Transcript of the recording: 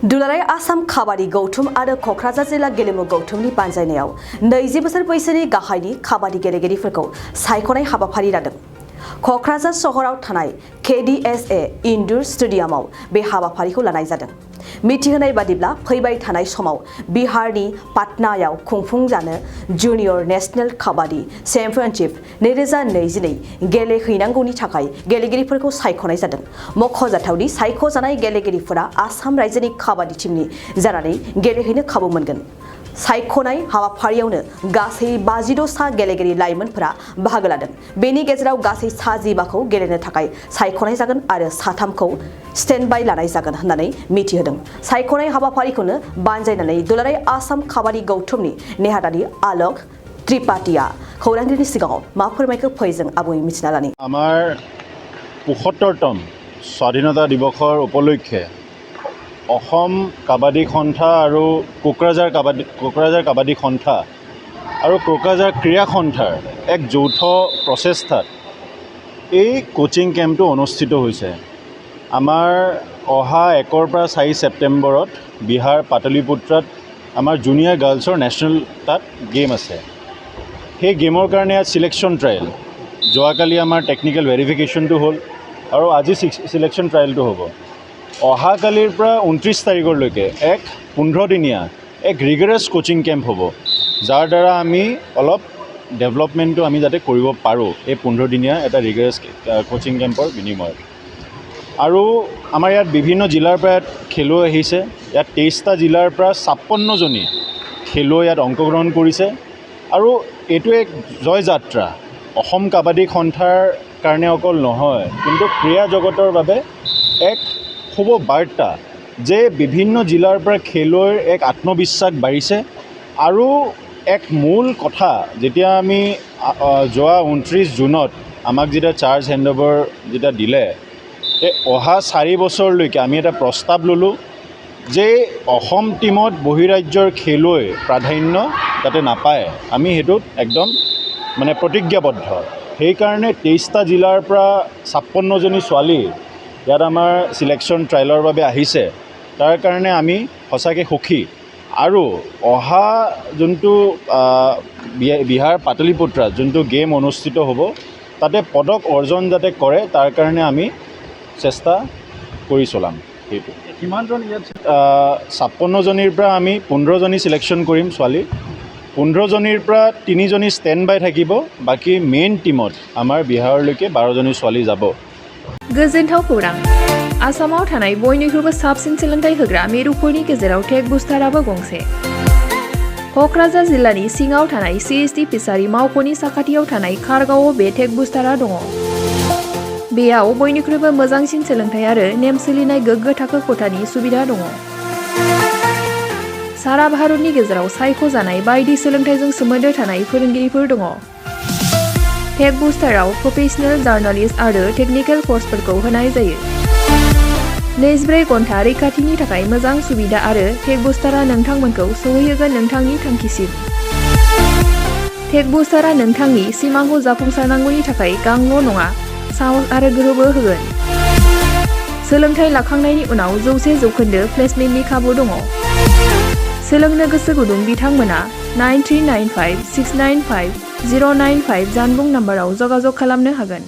दुलाराय आसाम काबादि गौथुम आरो क'क्राझार जिल्ला गेलेमु गौथुमनि बानजायनायाव 20 बोसोर बैसोनि गाहायनि काबादि गेलेगिरिफोरखौ सायख'नाय हाबाफारि लादों। क'क्राझार सहराव थानाय KDSA इनडोर स्टेडियामाव बे हाबाफारिखौ लानाय जादों। मिथिहोनाय बादिब्ला फैबाय थानाय समाव बिहारनि पाटनायाव खुंफुंजानो जुनियर नेशनेल काबादि चेम्पियनशिप 2022 गेलेहैनांगौनि थाखाय गेलेगिरिफोरखौ सायख'नाय जादों। मख'जाथावदि सायख'जानाय गेलेगिरिफोरा आसाम रायजोनि काबादि टीमनि जानानै गेलेहैनो खाबु मोनगोन। सायख'नाय हाबाफारियावनो गासै 52 सा गेलेगिरि लाइमोनफोरा बाहागो लादों। बेनि गेजेराव गासै 15खौ गेलेनो थाखाय सायख'नाय जागोन आरो 3खौ स्टेन्डबाय लानाय जागोन होननानै मिथिहोदों। सायख'नाय हाबाफारिखौनो बानजायनानै दुलाराय आसाम काबादि गौथुमनि नेहाथारि आलोक त्रिपाठीआ खौरांगिरिनि सिगाङाव मा फोरमायखो फै जों आबुङै मिथिना लानि। আমাৰ ৭৫তম স্বাধীনতা দিৱসৰ উপলক্ষে অসম কাবাডী সন্থা আৰু কোকৰাঝাৰ কাবাডী সন্থা আৰু কোকৰাঝাৰ ক্ৰীড়া সন্থাৰ এক যৌথ প্ৰচেষ্টাত এই কোচিং কেম্পটো অনুষ্ঠিত হৈছে। আমাৰ অহা 1ৰ পৰা 4 ছেপ্টেম্বৰত বিহাৰ পাটলিপুত্ৰাত আমাৰ জুনিয়ৰ গাৰ্লছৰ নেশ্যনেল তাত গেম আছে। সেই গেমৰ কাৰণে ইয়াত চিলেকশ্যন ট্ৰায়েল যোৱাকালি আমাৰ টেকনিকেল ভেৰিফিকেশ্যনটো হ'ল আৰু আজি চিলেকশ্যন ট্ৰায়েলটো হ'ব। অহাকালিৰ পৰা 29 তাৰিখলৈকে এক 15 দিনীয়া এক ৰিগাৰাছ কোচিং কেম্প হ'ব, যাৰ দ্বাৰা আমি অলপ ডেভেলপমেণ্টটো আমি যাতে কৰিব পাৰোঁ এই 15 দিনীয়া এটা ৰিগাৰাছ কোচিং কেম্পৰ বিনিময়ত। আৰু আমাৰ ইয়াত বিভিন্ন জিলাৰ পৰা খেলুৱৈ আহিছে। ইয়াত 23টা জিলাৰ পৰা 56জনী খেলুৱৈ ইয়াত অংশগ্ৰহণ কৰিছে আৰু এইটো এক জয়যাত্ৰা অসম কাবাডী সন্থাৰ কাৰণে অকল নহয়, কিন্তু ক্ৰীড়া জগতৰ বাবে এক শুভ বাৰ্তা যে বিভিন্ন জিলাৰ পৰা খেলুৱৈৰ এক আত্মবিশ্বাস বাঢ়িছে। আৰু এক মূল কথা, যেতিয়া আমি যোৱা 29 জুনত আমাক যেতিয়া চাৰ্জ হেণ্ডঅভাৰ যেতিয়া দিলে, এই অহা 4 বছৰলৈকে আমি এটা প্ৰস্তাৱ ল'লোঁ যে অসম টীমত বহিৰাজ্যৰ খেলুৱৈ প্ৰাধান্য যাতে নাপায়, আমি সেইটোত একদম প্ৰতিজ্ঞাবদ্ধ। সেইকাৰণে 23টা জিলাৰ পৰা 56জনী ছোৱালী ইয়াত আমাৰ চিলেকশ্যন ট্ৰায়েলৰ বাবে আহিছে। তাৰ কাৰণে আমি সঁচাকৈ সুখী। আৰু অহা যোনটো বিহাৰ পাটলিপুত্ৰাত যোনটো গেম অনুষ্ঠিত হ'ব, তাতে পদক অৰ্জন যাতে কৰে তাৰ কাৰণে আমি চেষ্টা কৰি চলাম। সেইটো কিমানজন ইয়াত 56জনীৰ পৰা আমি 15জনী চিলেকশ্যন কৰিম ছোৱালী। 15জনীৰ পৰা 3জনী ষ্টেণ্ড বাই থাকিব, বাকী মেইন টিমত আমাৰ বিহাৰলৈকে 12জনী ছোৱালী যাব। गोजोनथाव खौरां। आसामाव थानाय बयनिख्रुइबो साबसिन सोलोंथाइ होग्रा मिरुफोरनि गेजेराव टेक बुस्टाराबो गंसे। क'क्राझार जिल्लानि सिङाव थानाय CST फिसारि मावख'नि साखाथियाव थानाय खारगावआव बे टेक बुस्टारा दङ। बेयाव बयनिख्रुइबो मोजांसिन सोलोंथाइ आरो नेम सोलिनाय गोग्गो थाखो खथानि सुबिदा दङ। सारा भारतनि गेजेराव सायख'जानाय बायदि सोलोंथाइजों सोमोन्दो थानाय फोरोंगिरिफोर दङ। टेक बुस्टाराव प्रफेशनेल जार्नालिस्ट आरो टेकनिकेल कर्सफोरखौ होनाय जायो। 24 घन्टा रैखाथिनि थाखाय मोजां सुबिदा आरो टेक बुस्टारा नोंथांमोनखौ सौहैहोगोन नोंथांनि थांखिसिम। टेक बुस्टारा नोंथांनि सिमांखौ जाफुंसारनांगौनि थाखाय गांल' नङा, साहस आरो गोहोबो होगोन। सोलोंथाइ लाखांनायनि उनाव 100% प्लेसमेन्टनि खाबु दङ। सोलोंनो गोसो गुदुं बिथांमोना 9395695095 जानबुं नाम्बाराव जगाजग खालामनो हागोन।